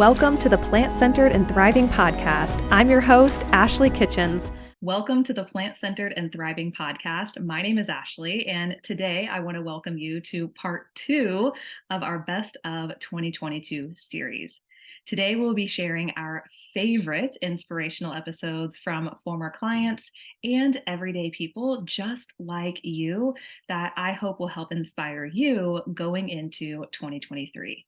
Welcome to the Plant-Centered and Thriving Podcast. I'm your host, Ashley Kitchens. Welcome to the Plant-Centered and Thriving Podcast. My name is Ashley, and today I want to welcome you to part 2 of our Best of 2022 series. Today we'll be sharing our favorite inspirational episodes from former clients and everyday people just like you that I hope will help inspire you going into 2023.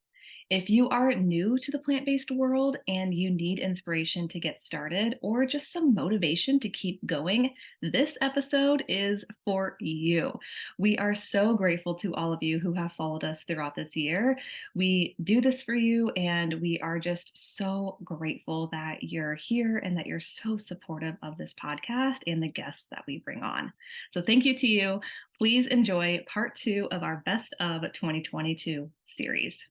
If you are new to the plant-based world and you need inspiration to get started or just some motivation to keep going, this episode is for you. We are so grateful to all of you who have followed us throughout this year. We do this for you, and we are just so grateful that you're here and that you're so supportive of this podcast and the guests that we bring on. So thank you to you. Please enjoy part 2 of our Best of 2022 series.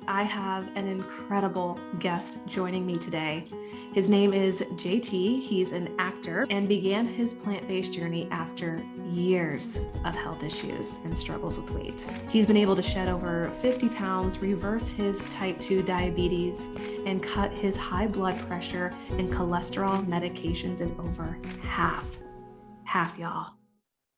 I have an incredible guest joining me today. His name is JT. He's an actor and began his plant-based journey after years of health issues and struggles with weight. He's been able to shed over 50 pounds, reverse his type 2 diabetes, and cut his high blood pressure and cholesterol medications in over half. Half, y'all.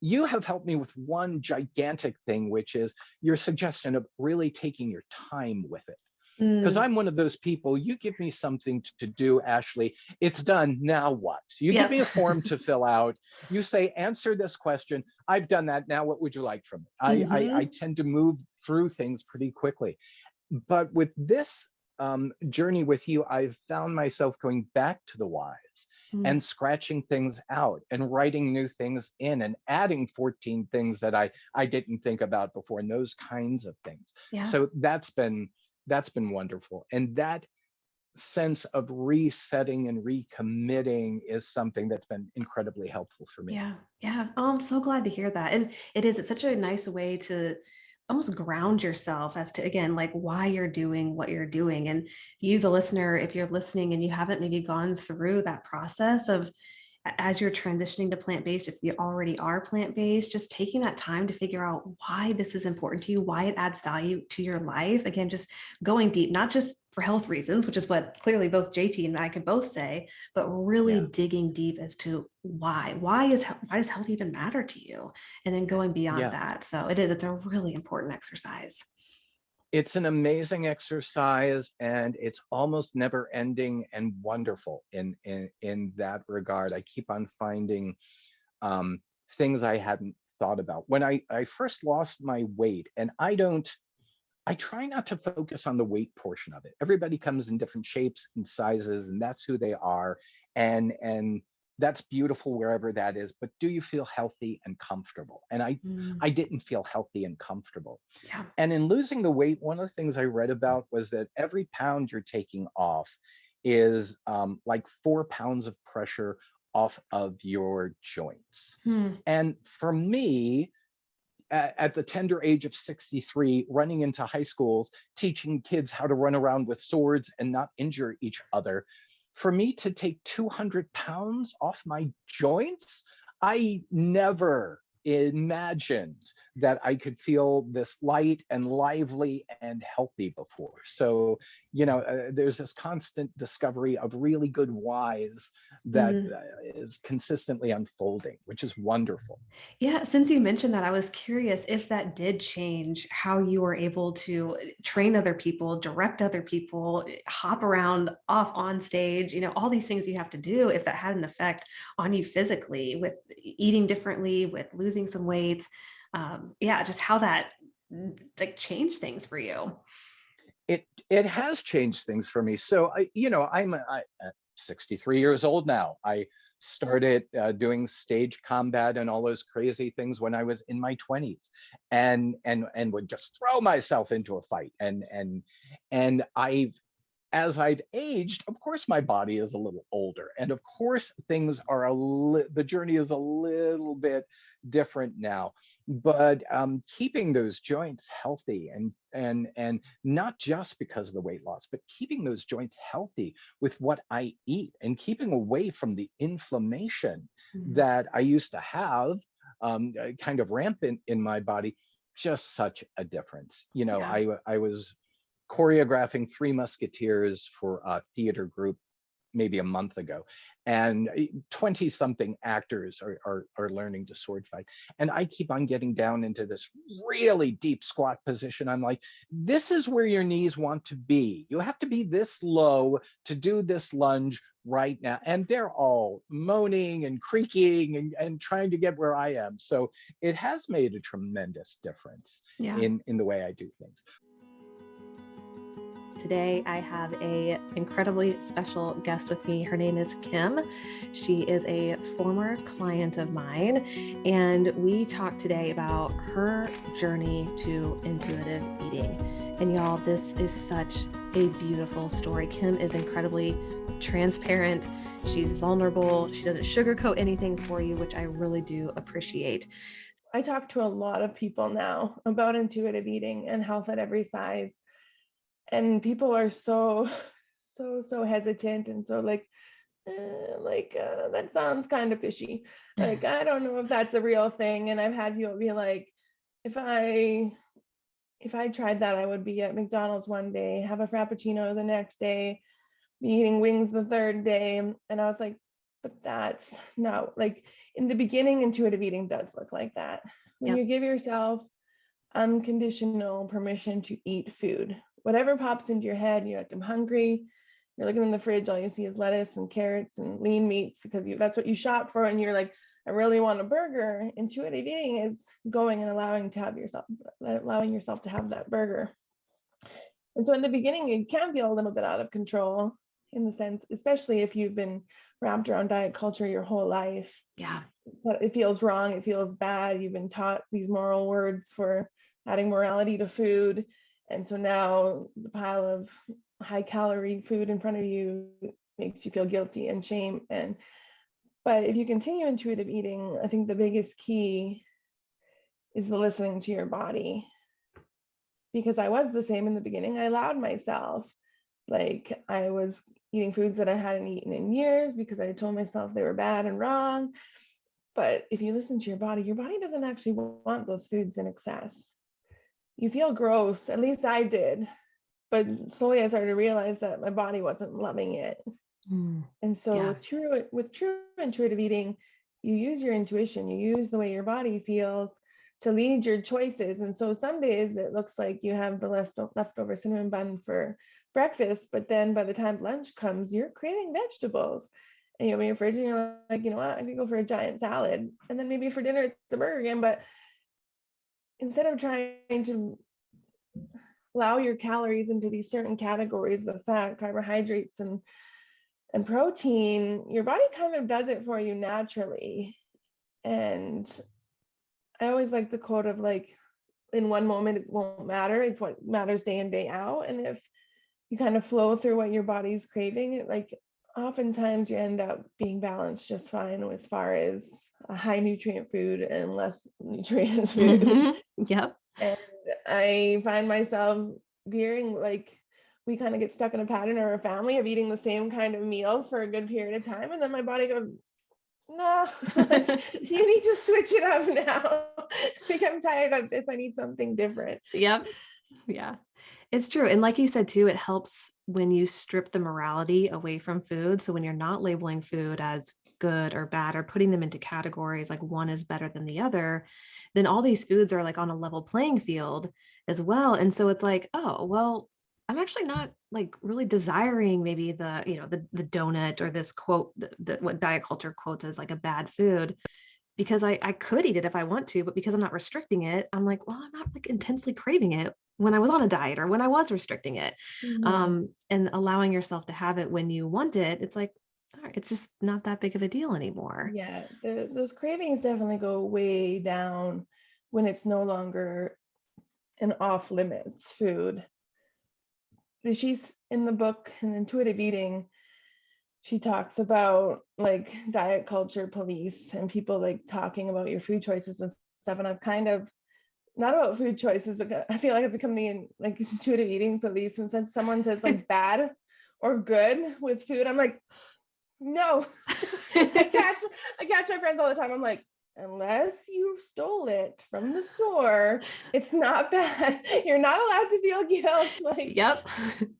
You have helped me with one gigantic thing, which is your suggestion of really taking your time with it. Because I'm one of those people, you give me something to do, Ashley, it's done, now what? You give me a form to fill out, you say, answer this question, I've done that, now what would you like from me? I tend to move through things pretty quickly. But with this journey with you, I've found myself going back to the whys and scratching things out and writing new things in and adding 14 things that I didn't think about before, and those kinds of things. So that's been wonderful. And that sense of resetting and recommitting is something that's been incredibly helpful for me. Yeah. Oh, I'm so glad to hear that. And it's such a nice way to almost ground yourself as to, again, like why you're doing what you're doing. And you, the listener, if you're listening and you haven't maybe gone through that process of, as you're transitioning to plant-based, if you already are plant-based, just taking that time to figure out why this is important to you, why it adds value to your life. Again, just going deep, not just for health reasons, which is what clearly both JT and I can both say, but really digging deep as to why does health even matter to you? And then going beyond that. So it's a really important exercise. It's an amazing exercise, and it's almost never ending and wonderful in that regard. I keep on finding things I hadn't thought about. When I first lost my weight, and I try not to focus on the weight portion of it. Everybody comes in different shapes and sizes, and that's who they are. And that's beautiful wherever that is. But do you feel healthy and comfortable? And I didn't feel healthy and comfortable. And in losing the weight, one of the things I read about was that every pound you're taking off is like 4 pounds of pressure off of your joints. And for me, at the tender age of 63, running into high schools, teaching kids how to run around with swords and not injure each other, for me to take 200 pounds off my joints, I never imagined that I could feel this light and lively and healthy before. So, there's this constant discovery of really good whys that is consistently unfolding, which is wonderful. Yeah, since you mentioned that, I was curious if that did change how you were able to train other people, direct other people, hop around off on stage, all these things you have to do, if that had an effect on you physically with eating differently, with losing some weight. Just how that like changed things for you. It has changed things for me. So I'm 63 years old now. I started doing stage combat and all those crazy things when I was in my 20s, and would just throw myself into a fight. And as I've aged, of course, my body is a little older, and of course, things are the journey is a little bit different now. But keeping those joints healthy, and not just because of the weight loss, but keeping those joints healthy with what I eat, and keeping away from the inflammation that I used to have kind of rampant in my body, just such a difference. I was choreographing Three Musketeers for a theater group maybe a month ago, and 20 something actors are learning to sword fight, and I keep on getting down into this really deep squat position. I'm like, this is where your knees want to be. You have to be this low to do this lunge right now, and they're all moaning and creaking and trying to get where I am. So it has made a tremendous difference in the way I do things. Today, I have a incredibly special guest with me. Her name is Kim. She is a former client of mine, and we talked today about her journey to intuitive eating. And y'all, this is such a beautiful story. Kim is incredibly transparent. She's vulnerable. She doesn't sugarcoat anything for you, which I really do appreciate. I talk to a lot of people now about intuitive eating and health at every size. And people are so hesitant and so that sounds kind of fishy. Like, I don't know if that's a real thing. And I've had people be like, if I tried that, I would be at McDonald's one day, have a Frappuccino the next day, be eating wings the third day. And I was like, but that's no, like, in the beginning, intuitive eating does look like that. When you give yourself unconditional permission to eat food, whatever pops into your head. You're like, I'm hungry. You're looking in the fridge, all you see is lettuce and carrots and lean meats because that's what you shop for. And you're like, I really want a burger. Intuitive eating is going and allowing yourself to have that burger. And so in the beginning, it can feel a little bit out of control, in the sense, especially if you've been wrapped around diet culture your whole life. Yeah. But it feels wrong. It feels bad. You've been taught these moral words for adding morality to food. And so now the pile of high calorie food in front of you makes you feel guilty and shame. But if you continue intuitive eating, I think the biggest key is the listening to your body. Because I was the same in the beginning. I allowed myself, like, I was eating foods that I hadn't eaten in years because I told myself they were bad and wrong. But if you listen to your body doesn't actually want those foods in excess. You feel gross, at least I did. But slowly I started to realize that my body wasn't loving it. And so with true intuitive eating, you use your intuition, you use the way your body feels to lead your choices. And so some days it looks like you have the leftover cinnamon bun for breakfast, but then by the time lunch comes, you're craving vegetables. And you open your fridge and you're like, you know what, I could go for a giant salad. And then maybe for dinner it's the burger again. But instead of trying to allow your calories into these certain categories of fat, carbohydrates, and protein, your body kind of does it for you naturally. And I always like the quote of, like, in one moment it won't matter, it's what matters day in, day out. And if you kind of flow through what your body's craving, like, oftentimes you end up being balanced just fine as far as a high nutrient food and less nutrient food. Mm-hmm. Yep. And I find myself veering, like, we kind of get stuck in a pattern or a family of eating the same kind of meals for a good period of time. And then my body goes, no, you need to switch it up now. Like, I'm tired of this. I need something different. Yep. Yeah, it's true. And like you said, too, it helps when you strip the morality away from food. So when you're not labeling food as good or bad or putting them into categories like one is better than the other, then all these foods are like on a level playing field as well. And so it's like, oh, well, I'm actually not like really desiring maybe the donut or this quote that what diet culture quotes as like a bad food, because I could eat it if I want to, but because I'm not restricting it, I'm like, well, I'm not like intensely craving it when I was on a diet or when I was restricting it. And allowing yourself to have it when you want it, it's like, all right, it's just not that big of a deal anymore. Yeah, those cravings definitely go way down when it's no longer an off limits food. She's in the book in Intuitive Eating, she talks about like diet culture police and people like talking about your food choices and stuff. And I've kind of, not about food choices, but I feel like I've become the like intuitive eating police. And since someone says like bad or good with food, I'm like, no. I catch my friends all the time. I'm like, unless you stole it from the store, it's not bad. You're not allowed to feel guilt. Yep.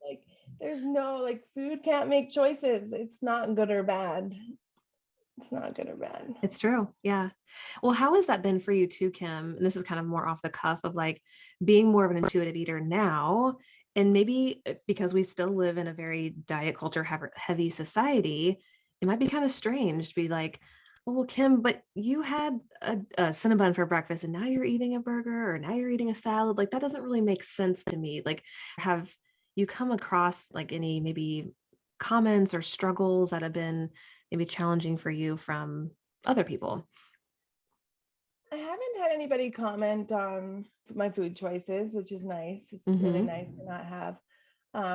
Like there's no, like, food can't make choices. It's not good or bad. It's not good or bad. It's true. Yeah. Well, how has that been for you too, Kim? And this is kind of more off the cuff of like being more of an intuitive eater now. And maybe because we still live in a very diet culture heavy society, it might be kind of strange to be like, well, Kim, but you had a Cinnabon for breakfast and now you're eating a burger or now you're eating a salad. Like that doesn't really make sense to me. Like, have you come across like any maybe comments or struggles that have been maybe challenging for you from other people? I haven't had anybody comment on my food choices, which is nice. It's really Mm-hmm. nice to not have,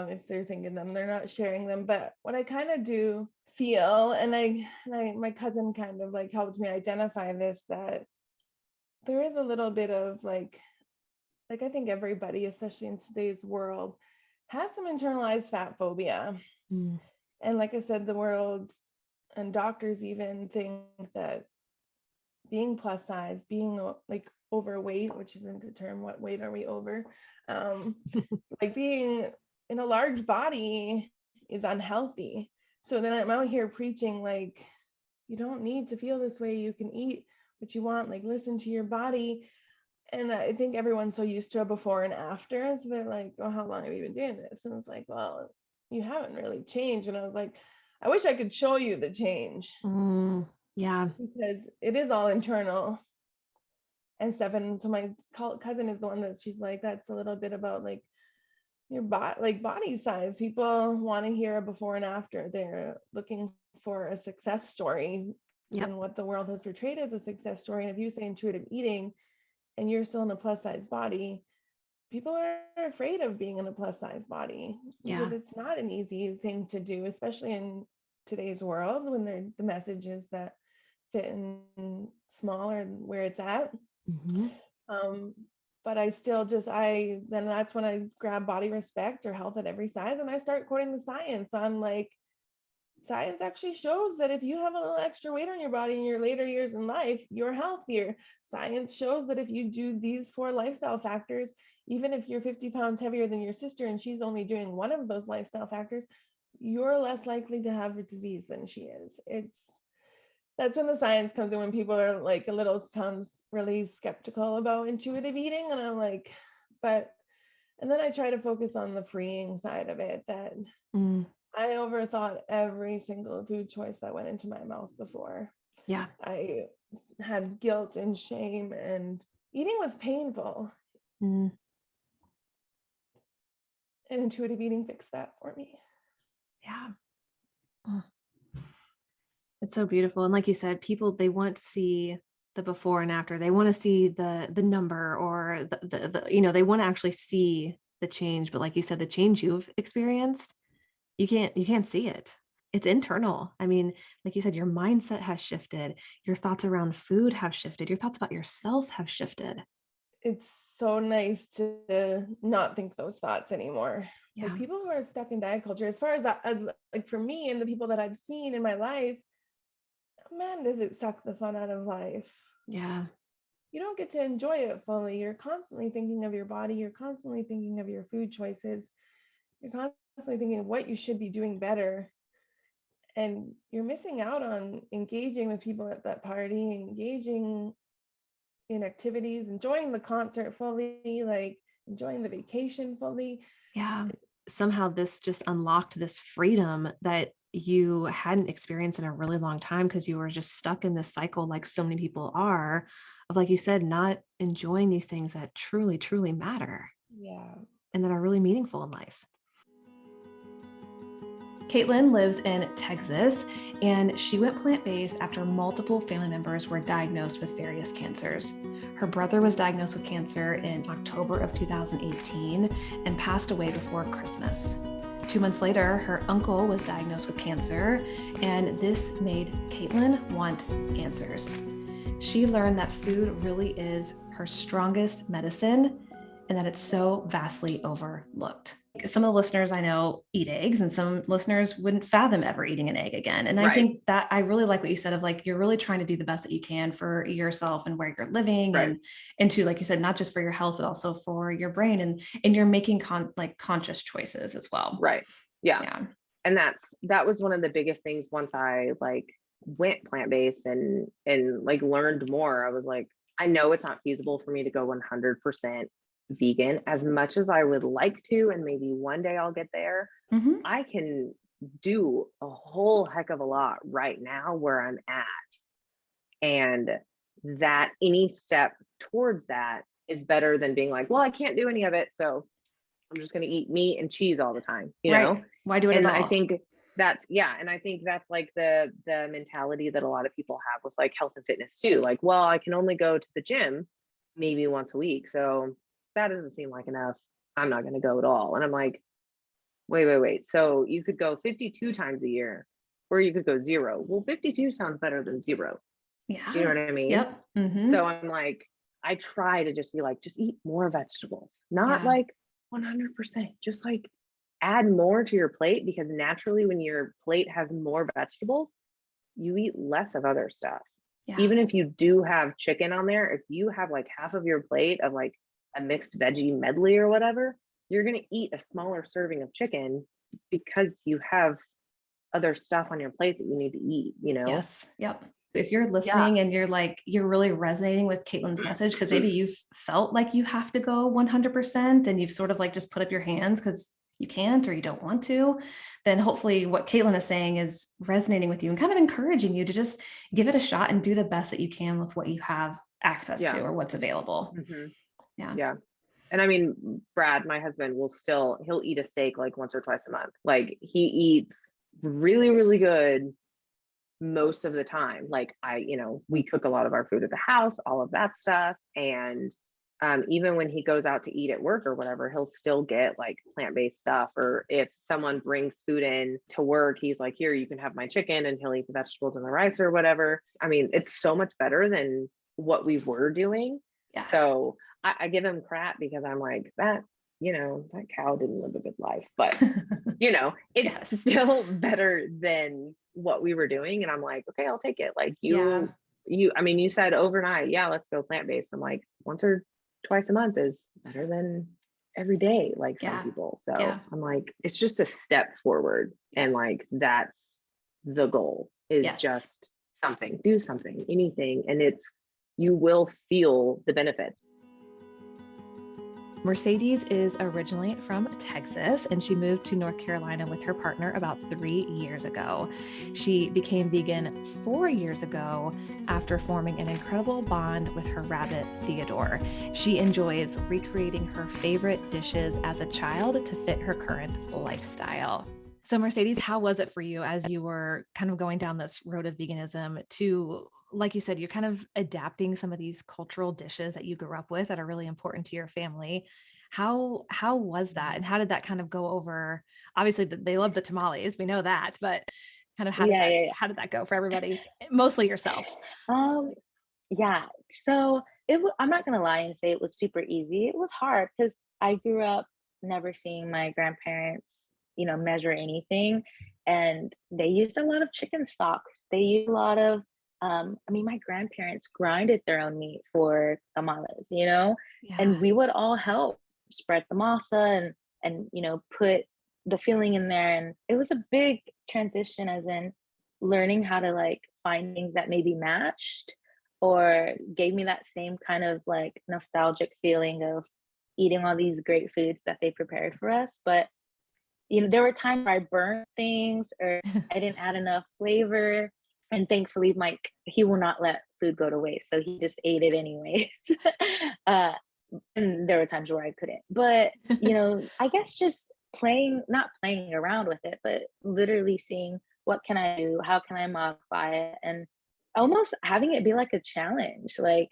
if they're thinking them, they're not sharing them. But what I kind of do feel, my cousin kind of like helped me identify this, that there is a little bit of like I think everybody, especially in today's world, has some internalized fat phobia. Mm. And like I said, the world and doctors even think that being plus size, being like overweight, which isn't the term, what weight are we over? Um, like being in a large body is unhealthy. So then I'm out here preaching like, you don't need to feel this way. You can eat what you want, like listen to your body. And I think everyone's so used to a before and after. And so they're like, oh, how long have you been doing this? And it's like, well, you haven't really changed. And I was like, I wish I could show you the change Yeah. because it is all internal and stuff. And so my cousin is the one that she's like, that's a little bit about like your body size. People want to hear a before and after. They're looking for a success story Yep. and what the world has portrayed as a success story. And if you say intuitive eating and you're still in a plus size body, people are afraid of being in a plus size body Yeah. because it's not an easy thing to do, especially in today's world when the message is that fit in small or where it's at. Mm-hmm. Um, but I still then that's when I grab body respect or health at every size and I start quoting the science on like, science actually shows that if you have a little extra weight on your body in your later years in life, you're healthier. Science shows that if you do these 4 lifestyle factors, even if you're 50 pounds heavier than your sister and she's only doing one of those lifestyle factors, you're less likely to have a disease than she is. That's when the science comes in, when people are like a little sounds really skeptical about intuitive eating. And I'm like, but, and then I try to focus on the freeing side of it, that Mm. I overthought every single food choice that went into my mouth before. Yeah. I had guilt and shame, and eating was painful. Mm. And intuitive eating fixed that for me. Yeah. Mm. It's so beautiful. And like you said, people, they want to see the before and after. They want to see the number or the they want to actually see the change. But like you said, the change you've experienced, you can't see it. It's internal. I mean, like you said, your mindset has shifted. Your thoughts around food have shifted. Your thoughts about yourself have shifted. It's so nice to not think those thoughts anymore. Like Yeah. people who are stuck in diet culture, as far as that, like for me and the people that I've seen in my life, man, does it suck the fun out of life. Yeah. You don't get to enjoy it fully. You're constantly thinking of your body. You're constantly thinking of your food choices. You're constantly thinking of what you should be doing better. And you're missing out on engaging with people at that party, engaging in activities, enjoying the concert fully, like enjoying the vacation fully. Yeah. Somehow this just unlocked this freedom that you hadn't experienced in a really long time because you were just stuck in this cycle, like so many people are, of, like you said, not enjoying these things that truly, truly matter Yeah. and that are really meaningful in life. Caitlin lives in Texas, and she went plant-based after multiple family members were diagnosed with various cancers. Her brother was diagnosed with cancer in October of 2018 and passed away before Christmas. 2 months later, her uncle was diagnosed with cancer, and this made Caitlin want answers. She learned that food really is her strongest medicine, and that it's so vastly overlooked. Some of the listeners I know eat eggs, and some listeners wouldn't fathom ever eating an egg again. And I think that I really like what you said of like, you're really trying to do the best that you can for yourself and where you're living, and to, like you said, not just for your health, but also for your brain, and you're making conscious choices as well. Right. Yeah. And that was one of the biggest things once I like went plant-based and like learned more. I was like, I know it's not feasible for me to go 100% vegan as much as I would like to, and maybe one day I'll get there. I can do a whole heck of a lot right now where I'm at, and that any step towards that is better than being like, well, I can't do any of it, so I'm just going to eat meat and cheese all the time, you know? Why do it and at all? I think that's like the mentality that a lot of people have with like health and fitness too. Like, well, I can only go to the gym maybe once a week, so that doesn't seem like enough. I'm not going to go at all. And I'm like, wait. So you could go 52 times a year, or you could go 0. Well, 52 sounds better than 0. Yeah. Do you know what I mean? Yep. So I'm like, I try to just be like, just eat more vegetables, not like 100%, just like add more to your plate, because naturally when your plate has more vegetables, you eat less of other stuff. Even if you do have chicken on there, if you have like half of your plate of like a mixed veggie medley or whatever, you're going to eat a smaller serving of chicken because you have other stuff on your plate that you need to eat, you know? Yes. Yep. If you're listening and you're really resonating with Caitlin's message, because maybe you've felt like you have to go 100% and you've sort of like just put up your hands because you can't or you don't want to, then hopefully what Caitlin is saying is resonating with you and kind of encouraging you to just give it a shot and do the best that you can with what you have access to or what's available. Yeah. And I mean, Brad, my husband, he'll eat a steak like once or twice a month. Like he eats really, really good most of the time. Like we cook a lot of our food at the house, all of that stuff. And even when he goes out to eat at work or whatever, he'll still get like plant-based stuff. Or if someone brings food in to work, he's like, here, you can have my chicken, and he'll eat the vegetables and the rice or whatever. I mean, it's so much better than what we were doing. So I give him crap because I'm like, that cow didn't live a good life, but it's still better than what we were doing. And I'm like, okay, I'll take it. Like you said overnight, let's go plant-based. I'm like, once or twice a month is better than every day, like some people. So I'm like, it's just a step forward. And like, that's the goal, is just do something, anything. And you will feel the benefits. Mercedes is originally from Texas, and she moved to North Carolina with her partner about 3 years ago. She became vegan 4 years ago after forming an incredible bond with her rabbit, Theodore. She enjoys recreating her favorite dishes as a child to fit her current lifestyle. So Mercedes, how was it for you as you were kind of going down this road of veganism to, like you said, you're kind of adapting some of these cultural dishes that you grew up with that are really important to your family. How was that? And how did that kind of go over? Obviously they love the tamales. We know that, but kind of how did that go for everybody? Mostly yourself. So I'm not going to lie and say it was super easy. It was hard because I grew up never seeing my grandparents measure anything. And they used a lot of chicken stock. They used a lot of, my grandparents grinded their own meat for tamales, and we would all help spread the masa and put the filling in there. And it was a big transition, as in learning how to like find things that maybe matched or gave me that same kind of like nostalgic feeling of eating all these great foods that they prepared for us. But there were times where I burned things or I didn't add enough flavor. And thankfully, Mike, he will not let food go to waste. So he just ate it anyways. And there were times where I couldn't. But, I guess just not playing around with it, but literally seeing what can I do? How can I modify it? And almost having it be like a challenge. Like,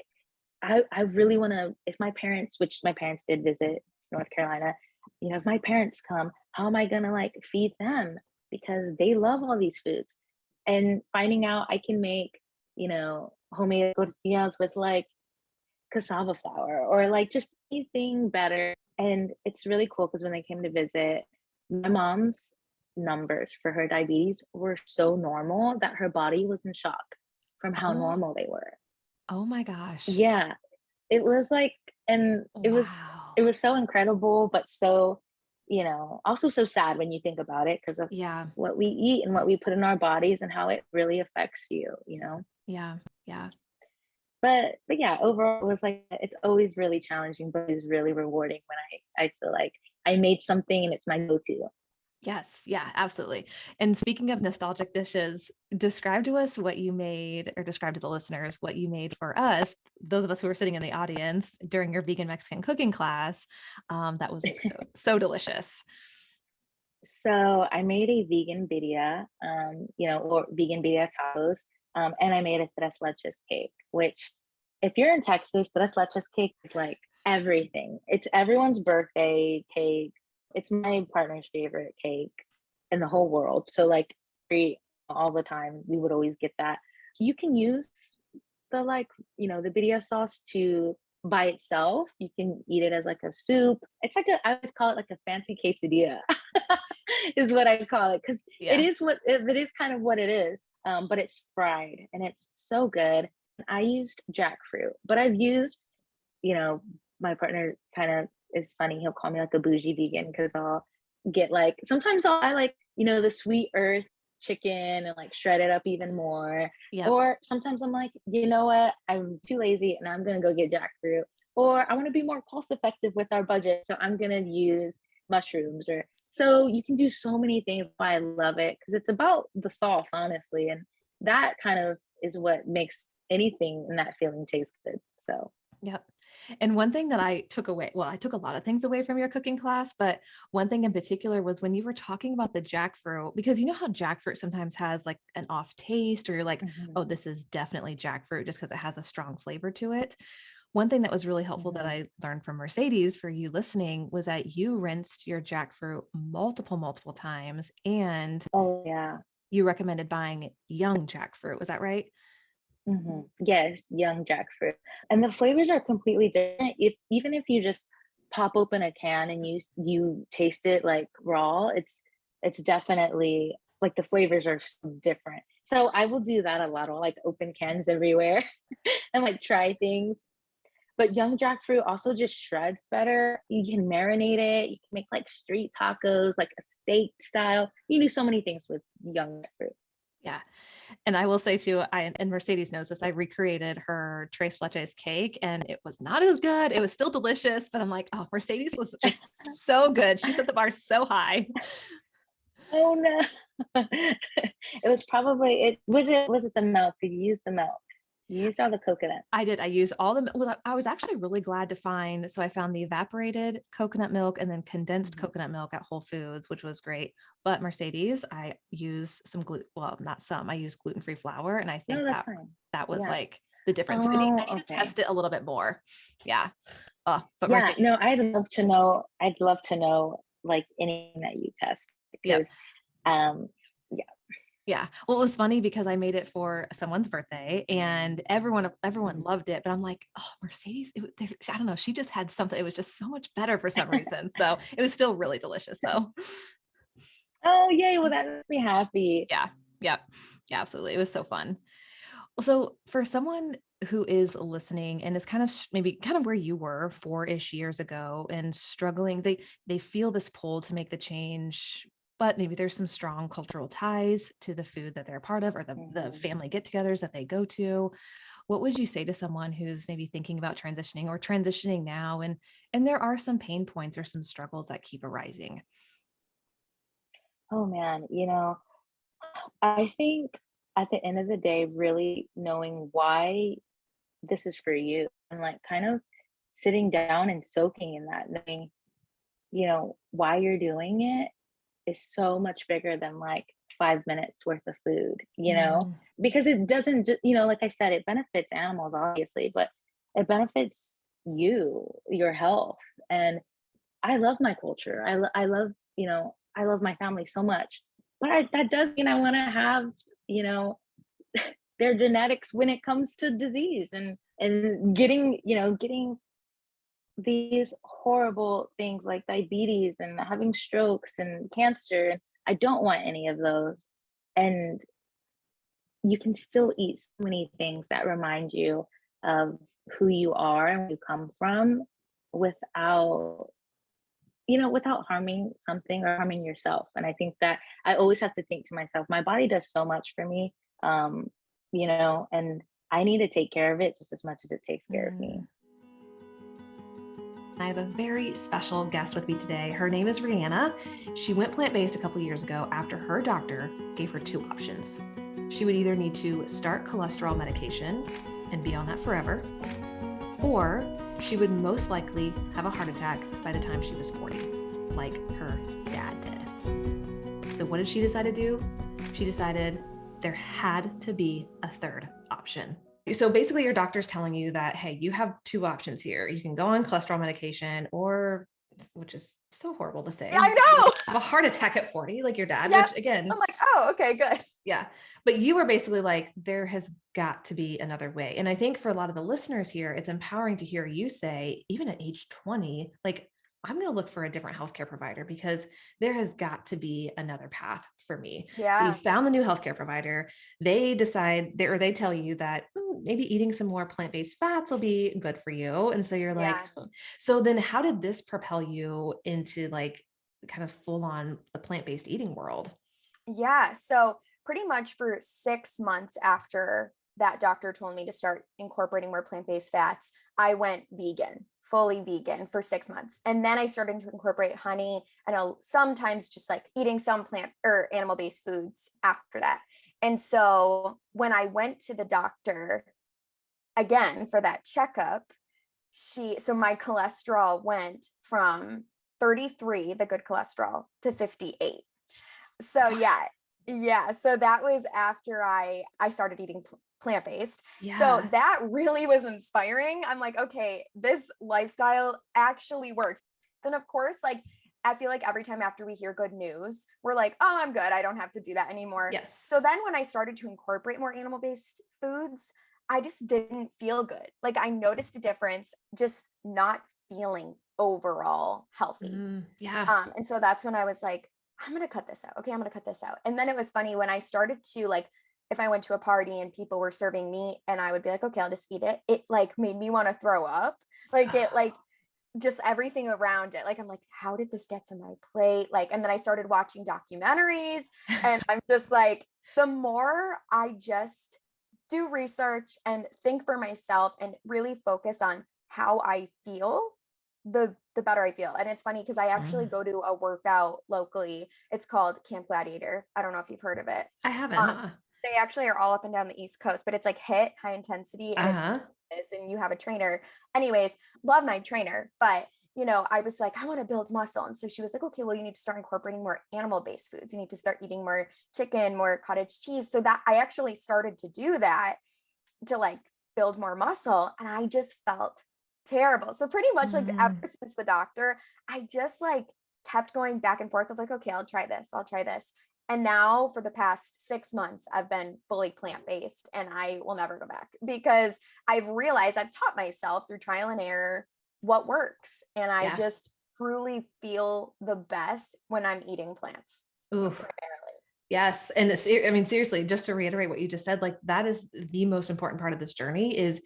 I really want to, if my parents, which my parents did visit North Carolina, if my parents come, how am I going to like feed them? Because they love all these foods. And finding out I can make, homemade tortillas with like cassava flour or like just anything better. And it's really cool because when they came to visit, my mom's numbers for her diabetes were so normal that her body was in shock from how Oh, normal they were. oh my gosh. Yeah, it was like, and Wow. it was so incredible, but so, also so sad when you think about it because of Yeah. what we eat and what we put in our bodies and how it really affects you. Yeah. Yeah. But yeah, overall it was like it's always really challenging, but it's really rewarding when I feel like I made something and it's my go-to. Yes. Yeah, absolutely. And speaking of nostalgic dishes, describe to us what you made, or describe to the listeners what you made for us, those of us who are sitting in the audience during your vegan Mexican cooking class. That was like so delicious. So I made a vegan birria, or vegan birria tacos, and I made a tres leches cake, which if you're in Texas, tres leches cake is like everything. It's everyone's birthday cake. It's my partner's favorite cake in the whole world. So like all the time, we would always get that. You can use the the birria sauce to by itself. You can eat it as like a soup. It's like I always call it like a fancy quesadilla. Is what I call it because Yeah. it is kind of what it is. But it's fried and it's so good. I used jackfruit, but I've used, my partner kind of is funny. He'll call me like a bougie vegan because I'll get like sometimes I like, the sweet earth chicken and like shred it up even more. Yep. Or sometimes I'm like, you know what? I'm too lazy and I'm gonna go get jackfruit. Or I want to be more cost effective with our budget. So I'm gonna use mushrooms or so you can do so many things. Why I love it because it's about the sauce, honestly, and that kind of is what makes anything in that feeling taste good. So Yep. And one thing that I took away, well, I took a lot of things away from your cooking class, but one thing in particular was when you were talking about the jackfruit, because you know how jackfruit sometimes has like an off taste, or you're like, oh, this is definitely jackfruit just because it has a strong flavor to it. One thing that was really helpful that I learned from Mercedes for you listening was that you rinsed your jackfruit multiple times, and oh yeah. you recommended buying young jackfruit. Was that right? Yes, young jackfruit. And the flavors are completely different. Even if you just pop open a can and you taste it like raw, it's definitely like the flavors are so different. So I will do that a lot. I'll like open cans everywhere and like try things. But young jackfruit also just shreds better. You can marinate it. You can make like street tacos, like a steak style. You can do so many things with young jackfruit. Yeah. And I will say too, and Mercedes knows this, I recreated her tres leches cake and it was not as good. It was still delicious, but I'm like, oh, Mercedes was just so good. She set the bar so high. Oh no. It was probably was it the milk? Did you use the milk? You used all the coconut. I did. I used all the, well, I was actually really glad to find, so I found the evaporated coconut milk and then condensed coconut milk at Whole Foods, which was great. But Mercedes, I use some not some, I use gluten-free flour. And I think No, that's fine. that was Yeah. like the difference. So Oh, I need to okay. test it a little bit more. Yeah. But Yeah, Mercedes, no, I'd love to know like anything that you test yeah. because yeah. Yeah. Well, it was funny because I made it for someone's birthday and everyone loved it. But I'm like, oh, Mercedes, I don't know. She just had something. It was just so much better for some reason. So it was still really delicious though. Oh, yay. Well, that makes me happy. Yeah. Yeah. Yeah, absolutely. It was so fun. Well, so for someone who is listening and is kind of maybe kind of where you were 4-ish years ago and struggling, they feel this pull to make the change, but maybe there's some strong cultural ties to the food that they're a part of, or the family get-togethers that they go to. What would you say to someone who's maybe thinking about transitioning or transitioning now, and there are some pain points or some struggles that keep arising? Oh man, I think at the end of the day, really knowing why this is for you and like kind of sitting down and soaking in that, knowing, why you're doing it is so much bigger than like 5 minutes worth of food, because it doesn't just, like I said, it benefits animals, obviously, but it benefits your health. And I love my culture. I love, I love my family so much, but that does mean I want to have, you know, their genetics when it comes to disease and and getting these horrible things like diabetes and having strokes and cancer. And I don't want any of those. And you can still eat so many things that remind you of who you are and where you come from without without harming something or harming yourself. And I think that I always have to think to myself, my body does so much for me, and I need to take care of it just as much as it takes care of me. I have a very special guest with me today. Her name is Rihanna. She went plant-based a couple years ago after her doctor gave her two options. She would either need to start cholesterol medication and be on that forever, or she would most likely have a heart attack by the time she was 40, like her dad did. So what did she decide to do? She decided there had to be a third option. So basically your doctor's telling you that, hey, you have two options here. You can go on cholesterol medication, or, which is so horrible to say, Yeah, I know, have a heart attack at 40, like your dad, Yep. which again, I'm like, oh, okay, good. yeah. But you were basically like, there has got to be another way. And I think for a lot of the listeners here, it's empowering to hear you say, even at age 20, like, I'm going to look for a different healthcare provider because there has got to be another path for me. So Yeah. you found the new healthcare provider. They decide they tell you that maybe eating some more plant-based fats will be good for you. And so you're like, so then how did this propel you into like kind of full on the plant-based eating world? Yeah. So pretty much for 6 months after that doctor told me to start incorporating more plant-based fats, I went vegan, fully vegan for 6 months. And then I started to incorporate honey and sometimes just like eating some plant or animal-based foods after that. And so when I went to the doctor again for that checkup, so my cholesterol went from 33, the good cholesterol, to 58. So yeah. So that was after I started eating plant-based. Yeah. So that really was inspiring. I'm like, okay, this lifestyle actually works. Then of course, like, I feel like every time after we hear good news, we're like, oh, I'm good. I don't have to do that anymore. Yes. So then when I started to incorporate more animal-based foods, I just didn't feel good. Like I noticed a difference, just not feeling overall healthy. And so that's when I was like, I'm going to cut this out. Okay, I'm going to cut this out. And then it was funny when I started to like, if I went to a party and people were serving meat and I would be like, okay, I'll just eat it. It like made me want to throw up. Like it like just everything around it. Like, I'm like, how did this get to my plate? Like, and then I started watching documentaries and I'm just like, the more I just do research and think for myself and really focus on how I feel, the better I feel. And it's funny because I actually go to a workout locally. It's called Camp Gladiator. I don't know if you've heard of it. I haven't. They actually are all up and down the East Coast, but it's like HIIT, high intensity, and and you have a trainer. Anyways, love my trainer, but I was like, I want to build muscle. And so she was like, okay, well, you need to start incorporating more animal-based foods. You need to start eating more chicken, more cottage cheese. So that I actually started to do that to like build more muscle. And I just felt terrible. So pretty much like ever since the doctor, I just like kept going back and forth of like, okay, I'll try this. And now for the past 6 months, I've been fully plant-based and I will never go back because I've realized I've taught myself through trial and error what works. And I just truly feel the best when I'm eating plants. Primarily. Yes. And I mean, seriously, just to reiterate what you just said, like that is the most important part of this journey is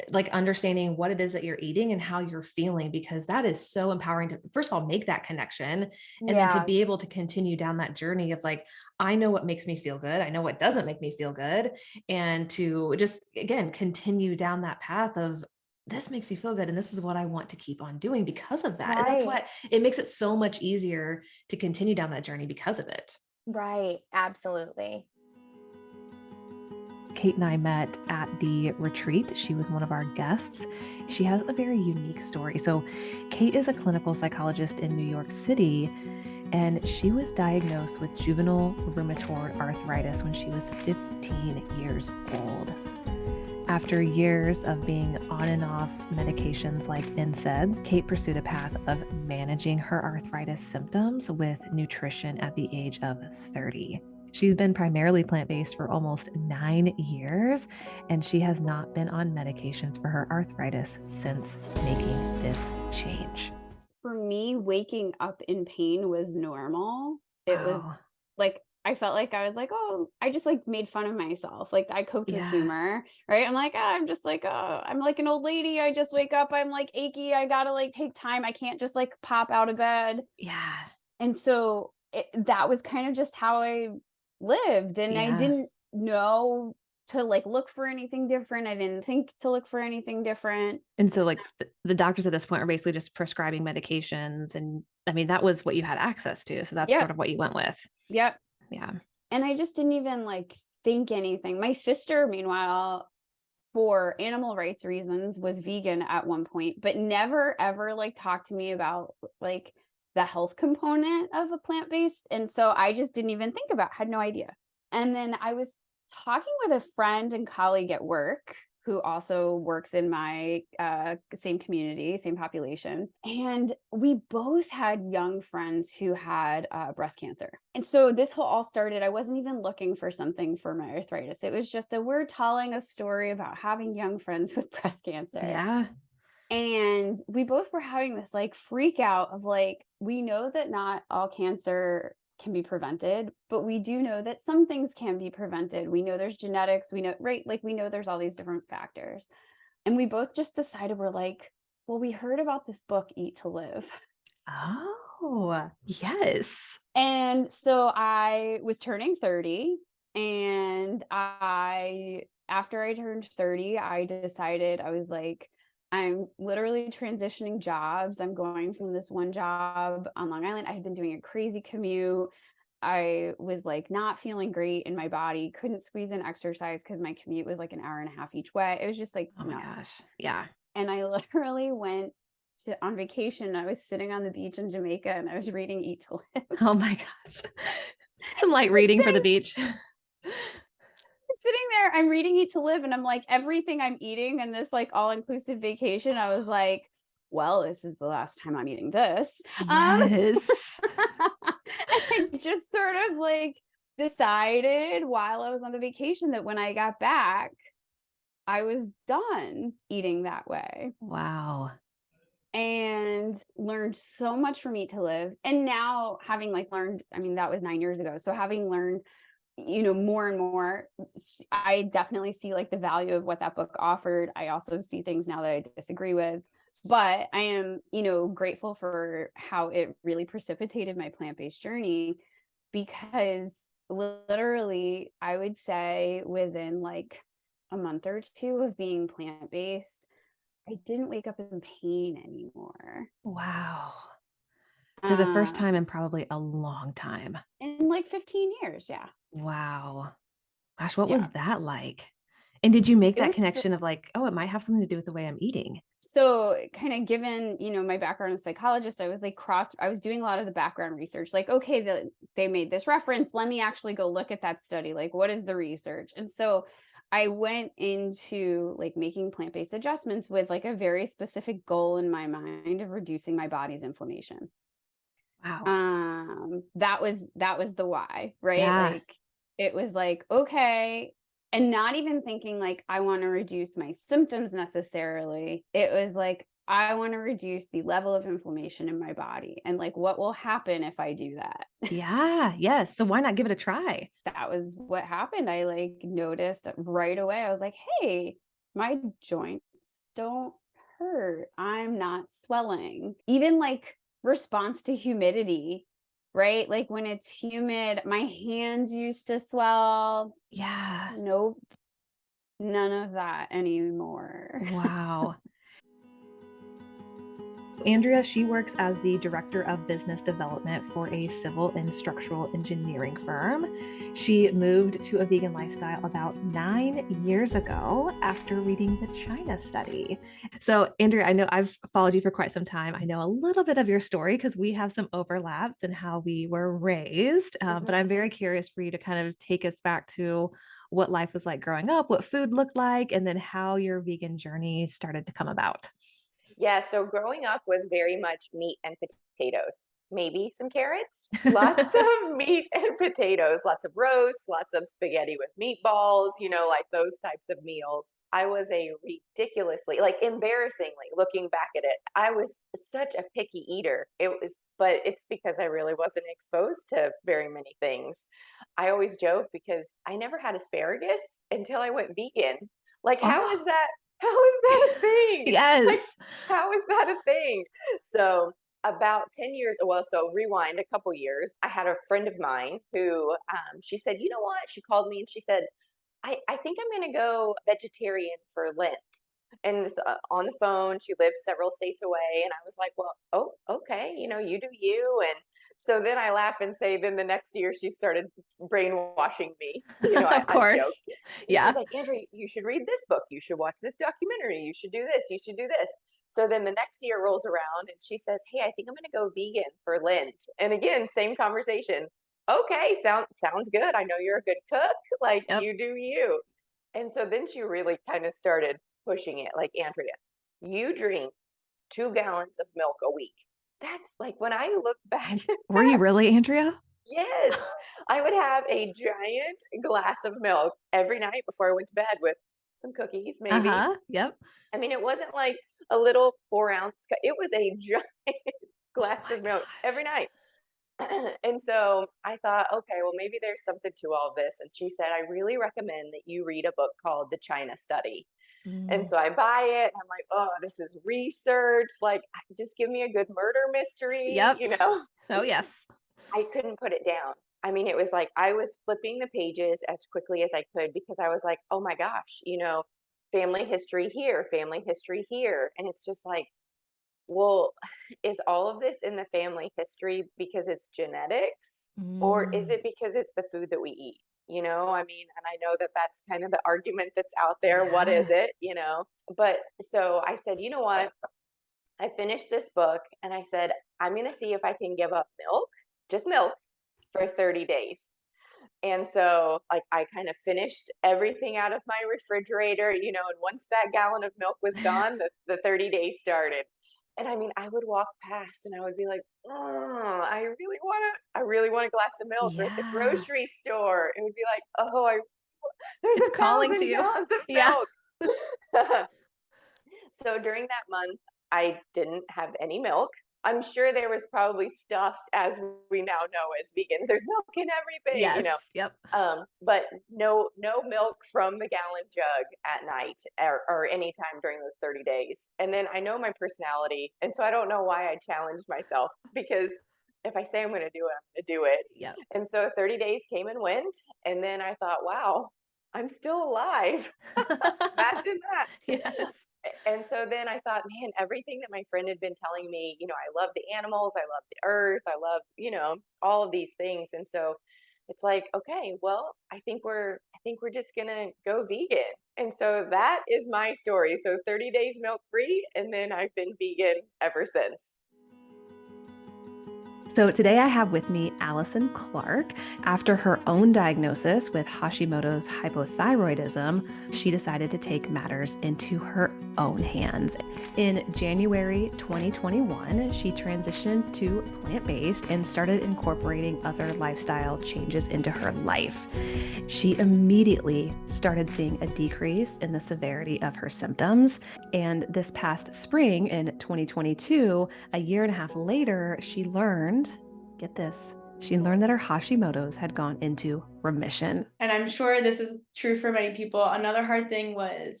like understanding what it is that you're eating and how you're feeling, because that is so empowering to, first of all, make that connection and then to be able to continue down that journey of like, I know what makes me feel good. I know what doesn't make me feel good. And to just, again, continue down that path of this makes you feel good. And this is what I want to keep on doing because of that. And that's what it makes it so much easier to continue down that journey because of it. Right. Absolutely. Kate and I met at the retreat. She was one of our guests. She has a very unique story. So Kate is a clinical psychologist in New York City, and she was diagnosed with juvenile rheumatoid arthritis when she was 15 years old. After years of being on and off medications like NSAIDs, Kate pursued a path of managing her arthritis symptoms with nutrition at the age of 30. She's been primarily plant-based for almost 9 years, and she has not been on medications for her arthritis since making this change. For me, waking up in pain was normal. It was Wow. like, I felt like I was like, oh, I just like made fun of myself. Like I coped with humor, right? I'm like, I'm just like, oh, I'm like an old lady. I just wake up. I'm like achy. I gotta like take time. I can't just like pop out of bed. Yeah. And so that was kind of just how I lived. And I didn't know to like look for anything different. I didn't think to look for anything different. And so like the doctors at this point are basically just prescribing medications. And I mean, that was what you had access to. So that's sort of what you went with. Yep. Yeah. And I just didn't even like think anything. My sister, meanwhile, for animal rights reasons, was vegan at one point, but never ever like talked to me about like the health component of a plant-based. And so I just didn't even think about, had no idea. And then I was talking with a friend and colleague at work who also works in my same community, same population. And we both had young friends who had breast cancer. And so this whole all started, I wasn't even looking for something for my arthritis. It was just we're telling a story about having young friends with breast cancer. Yeah. And we both were having this like freak out of like, we know that not all cancer can be prevented, but we do know that some things can be prevented. We know there's genetics, we know, right? Like we know there's all these different factors. And we both just decided, we're like, well, we heard about this book, Eat to Live. Oh, yes. And so I was turning 30, and after I turned 30, I decided, I was like, I'm literally transitioning jobs. I'm going from this one job on Long Island. I had been doing a crazy commute. I was like not feeling great in my body, couldn't squeeze in exercise because my commute was like an hour and a half each way. It was just like, oh my gosh. Yeah. And I literally went on vacation. I was sitting on the beach in Jamaica and I was reading Eat to Live. Oh my gosh. Some light reading for the beach. Sitting there, I'm reading Eat to Live, and I'm like, everything I'm eating in this like all-inclusive vacation, I was like, well, this is the last time I'm eating this. Yes. And I just sort of like decided while I was on the vacation that when I got back, I was done eating that way. Wow. And learned so much from Eat to Live. And now having like learned, I mean, that was 9 years ago. So having learned, you know, more and more, I definitely see like the value of what that book offered. I also see things now that I disagree with, but I am, you know, grateful for how it really precipitated my plant-based journey, because literally I would say within like a month or two of being plant-based, I didn't wake up in pain anymore. Wow. For the first time in probably a long time. In like 15 years. Yeah. Wow. Gosh, what was that like? And did you make that connection so, of like, oh, it might have something to do with the way I'm eating? So kind of given, you know, my background as a psychologist, I was like I was doing a lot of the background research, like, okay, they made this reference. Let me actually go look at that study. Like, what is the research? And so I went into like making plant-based adjustments with like a very specific goal in my mind of reducing my body's inflammation. Wow. That was the why, right? Yeah. Like it was like, okay. And not even thinking like I want to reduce my symptoms necessarily. It was like, I want to reduce the level of inflammation in my body, and like what will happen if I do that. Yeah. Yes. So why not give it a try? That was what happened. I like noticed right away. I was like, hey, my joints don't hurt. I'm not swelling. Even like response to humidity, right? Like when it's humid, my hands used to swell. Yeah. Nope. None of that anymore. Wow. Andrea, she works as the director of business development for a civil and structural engineering firm. She moved to a vegan lifestyle about 9 years ago after reading the China study. So Andrea, I know I've followed you for quite some time. I know a little bit of your story because we have some overlaps in how we were raised, but I'm very curious for you to kind of take us back to what life was like growing up, what food looked like, and then how your vegan journey started to come about. Yeah, so growing up was very much meat and potatoes. maybe some carrots, lots of meat and potatoes, lots of roast, lots of spaghetti with meatballs, like those types of meals. I was a ridiculously, like embarrassingly looking back at it, I was such a picky eater. But it's because I really wasn't exposed to very many things. I always joke because I never had asparagus until I went vegan. Like, how is that? How is that a thing? Yes. Like, how is that a thing? So about 10 years, well, so rewind a couple years, I had a friend of mine who, she said, you know what? She called me and she said, I think I'm going to go vegetarian for Lent. And so, on the phone, she lives several states away. And I was like, well, oh, okay. You do you. And so then I laugh and say, then the next year she started brainwashing me. Of course. I joke. Yeah. She's like, Andrea, you should read this book. You should watch this documentary. You should do this. You should do this. So then the next year rolls around and she says, hey, I think I'm going to go vegan for Lent. And again, same conversation. Okay, sounds good. I know you're a good cook. Like, Yep. You do you. And so then she really kind of started pushing it. Like, Andrea, you drink 2 gallons of milk a week. That's like, when I look back at Were you really, Andrea? Yes, I would have a giant glass of milk every night before I went to bed with some cookies, maybe. Yep. I mean, it wasn't like a little 4-ounce cup. It was a giant glass of milk every night. And so I thought, okay, well, maybe there's something to all of this. And she said, I really recommend that you read a book called The China Study. And so I buy it. I'm like, oh, this is research. Like, just give me a good murder mystery. Yep. Oh, yes. I couldn't put it down. I mean, it was like I was flipping the pages as quickly as I could because I was like, oh my gosh, family history here, family history here. And it's just like, well, is all of this in the family history because it's genetics, or is it because it's the food that we eat? I mean, and I know that that's kind of the argument that's out there. What is it? But so I said, you know what? I finished this book and I said, I'm going to see if I can give up milk, just milk, for 30 days. And so like I kind of finished everything out of my refrigerator, and once that gallon of milk was gone, the 30 days started. And I mean, I would walk past and I would be like, oh, I really want a glass of milk. Or at the grocery store, it would be like, oh, there's It's calling to you. gallons of milk. So during that month, I didn't have any milk. I'm sure there was probably stuff, as we now know as vegans, there's milk in everything, Yep. But no milk from the gallon jug at night or any time during those 30 days. And then I know my personality. And so I don't know why I challenged myself, because if I say I'm going to do it, I'm going to do it. Yep. And so 30 days came and went. And then I thought, wow, I'm still alive. Imagine that. Yes. And so then I thought, man, everything that my friend had been telling me, I love the animals, I love the earth, I love, all of these things. And so it's like, okay, well, I think we're just gonna go vegan. And so that is my story. So 30 days milk free, and then I've been vegan ever since. So today I have with me Allison Clark. After her own diagnosis with Hashimoto's hypothyroidism, she decided to take matters into her own hands. In January 2021, she transitioned to plant-based and started incorporating other lifestyle changes into her life. She immediately started seeing a decrease in the severity of her symptoms. And this past spring in 2022, a year and a half later, she learned, get this, she learned that her Hashimoto's had gone into remission. And I'm sure this is true for many people. Another hard thing was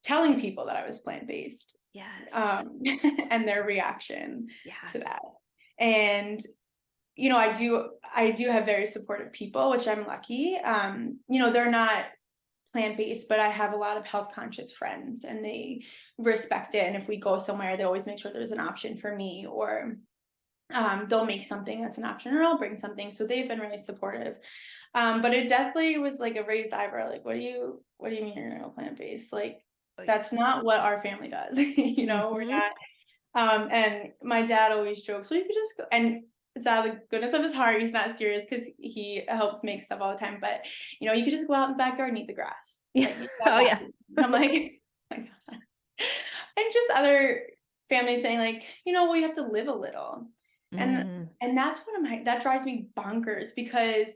telling people that I was plant-based. Yes. And their reaction to that. And, I do have very supportive people, which I'm lucky. They're not plant-based, but I have a lot of health conscious friends and they respect it. And if we go somewhere, they always make sure there's an option for me, or they'll make something that's an option, or I'll bring something. So they've been really supportive. But it definitely was like a raised eyebrow. Like, what do you mean you're gonna go plant-based? Like, that's not what our family does. We're not. And my dad always jokes, well, you could just go. And it's out of the goodness of his heart. He's not serious because he helps make stuff all the time. But, you could just go out in the backyard and eat the grass. Yeah. Yeah. I'm like, oh my God. And just other families saying like, well, you have to live a little. And And that's that drives me bonkers, because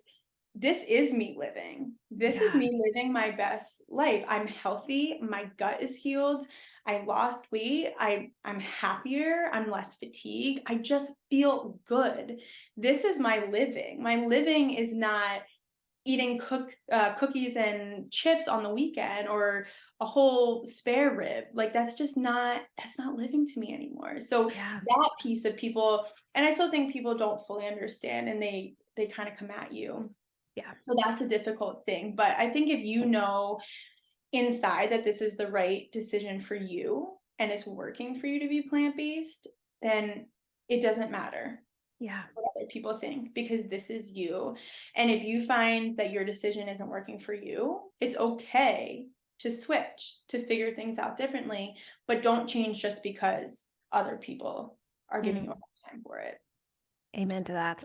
this is me living. This is me living my best life. I'm healthy. My gut is healed. I lost weight. I'm happier. I'm less fatigued. I just feel good. This is my living. My living is not eating cookies and chips on the weekend, or a whole spare rib. Like, that's not living to me anymore. So that piece of people, and I still think people don't fully understand, and they kind of come at you. Yeah. So that's a difficult thing. But I think if you know inside that this is the right decision for you and it's working for you to be plant-based, then it doesn't matter what other people think, because this is you. And if you find that your decision isn't working for you, it's okay to switch, to figure things out differently, but don't change just because other people are giving you a hard time for it. Amen to that.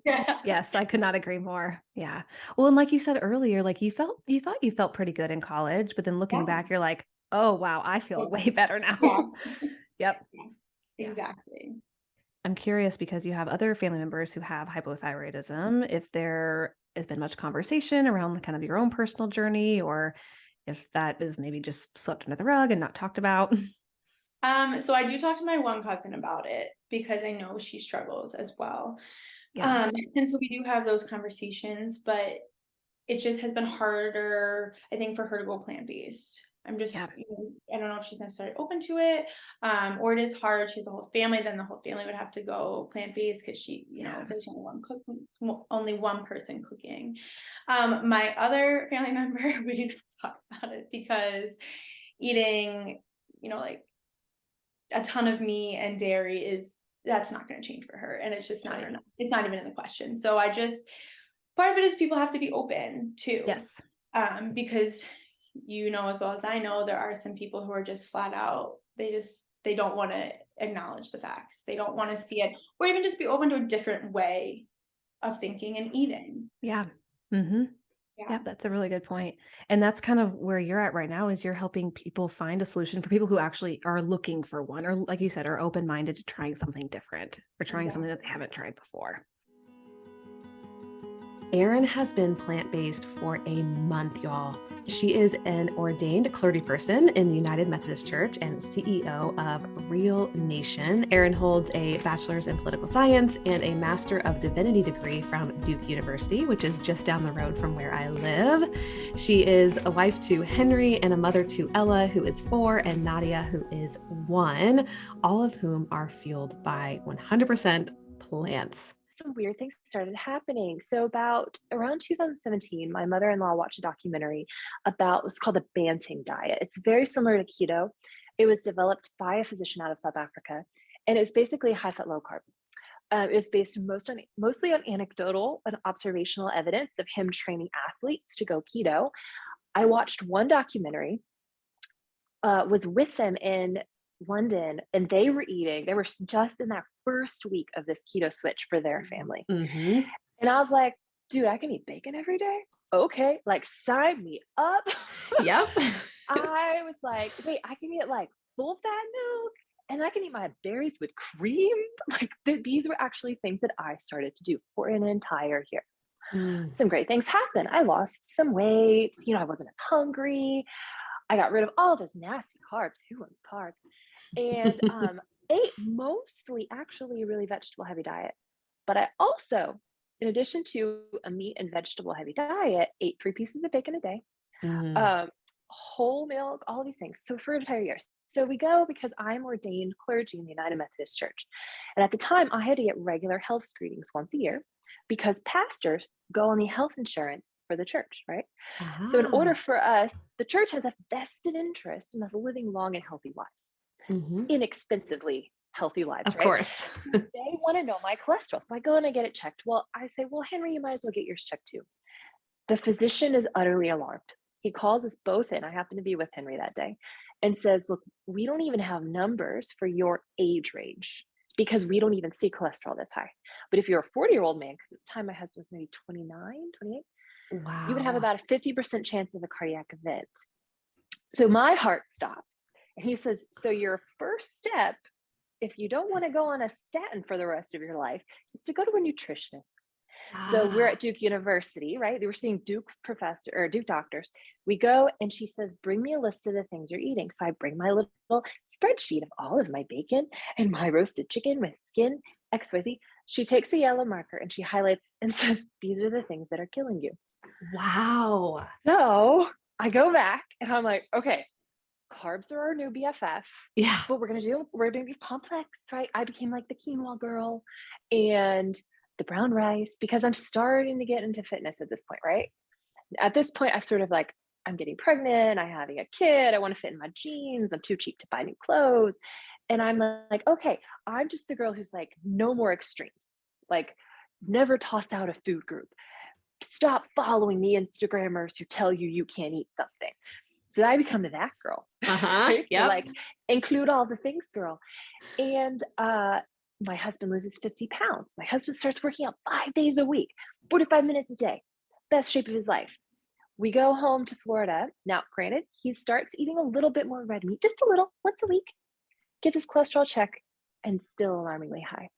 Yeah. Yes, I could not agree more. Yeah. Well, and like you said earlier, like you thought you felt pretty good in college, but then looking back, you're like, oh wow, I feel way better now. Yep. Exactly. I'm curious, because you have other family members who have hypothyroidism, if there has been much conversation around kind of your own personal journey, or if that is maybe just swept under the rug and not talked about. So I do talk to my one cousin about it, because I know she struggles as well. And so we do have those conversations, but it just has been harder, I think, for her to go plant-based. I'm just, I don't know if she's necessarily open to it, or it is hard. She has a whole family, then the whole family would have to go plant-based, because she, there's only one person cooking. My other family member, we didn't talk about it, because eating, like a ton of meat and dairy that's not going to change for her, and it's just not even, it's not even in the question. So part of it is people have to be open too. Yes. Because as well as I know, there are some people who are just flat out, they don't want to acknowledge the facts. They don't want to see it, or even just be open to a different way of thinking and eating. Yeah. Mm-hmm. Yeah, that's a really good point. And that's kind of where you're at right now, is you're helping people find a solution for people who actually are looking for one, or like you said, are open-minded to trying something different, or trying something that they haven't tried before. Erin has been plant-based for a month, y'all. She is an ordained clergy person in the United Methodist Church and CEO of Real Nation. Erin holds a bachelor's in political science and a Master of Divinity degree from Duke University, which is just down the road from where I live. She is a wife to Henry and a mother to Ella, who is 4, and Nadia, who is 1, all of whom are fueled by 100% plants. Some weird things started happening. So around 2017, my mother-in-law watched a documentary about what's called the Banting diet. It's very similar to keto. It was developed by a physician out of South Africa, and it was basically high-fat, low-carb. It was based mostly on anecdotal and observational evidence of him training athletes to go keto. I watched one documentary, was with them in London, and they were just in that first week of this keto switch for their family. Mm-hmm. And I was like, dude, I can eat bacon every day. Okay. Like, sign me up. Yep. I was like, wait, I can eat like full fat milk, and I can eat my berries with cream. Like, these were actually things that I started to do for an entire year. Some great things happened. I lost some weight. I wasn't as hungry. I got rid of all those nasty carbs. Who wants carbs? And ate mostly actually a really vegetable heavy diet. But I also, in addition to a meat and vegetable heavy diet, ate 3 pieces of bacon a day, whole milk, all these things. So for an entire year. So we go because I'm ordained clergy in the United Methodist Church. And at the time, I had to get regular health screenings once a year, because pastors go on the health insurance for the church, right? So in order for us, the church has a vested interest in us living long and healthy lives, inexpensively healthy lives, of right? course. They want to know my cholesterol. So I go and I get it checked. Well, I say, well, Henry, you might as well get yours checked too. The physician is utterly alarmed. He calls us both in. I happen to be with Henry that day, and says, look, we don't even have numbers for your age range, because we don't even see cholesterol this high. But if you're a 40-year-old man, because at the time my husband was maybe 29, 28, wow, you would have about a 50% chance of a cardiac event. So my heart stops. And he says, so your first step if you don't want to go on a statin for the rest of your life, is to go to a nutritionist. So we're at Duke University, right? They were seeing Duke professor or Duke doctors. We go and she says, bring me a list of the things you're eating. So I bring my little spreadsheet of all of my bacon and my roasted chicken with skin, XYZ. She takes a yellow marker and she highlights and says, these are the things that are killing you. Wow. So I go back and I'm like, okay, carbs are our new BFF. Yeah. But we're going to be complex, right? I became like the quinoa girl and the brown rice because I'm starting to get into fitness at this point, right? At this point, I've sort of like, I'm getting pregnant, I'm having a kid, I want to fit in my jeans, I'm too cheap to buy new clothes. And I'm like, okay, I'm just the girl who's like, no more extremes, like never toss out a food group. Stop following the Instagrammers who tell you you can't eat something. So I become that girl, right? Yep. Like include all the things girl. And my husband loses 50 pounds. My husband starts working out 5 days a week, 45 minutes a day, best shape of his life. We go home to Florida. Now, granted, he starts eating a little bit more red meat, just a little, once a week, gets his cholesterol check, and still alarmingly high.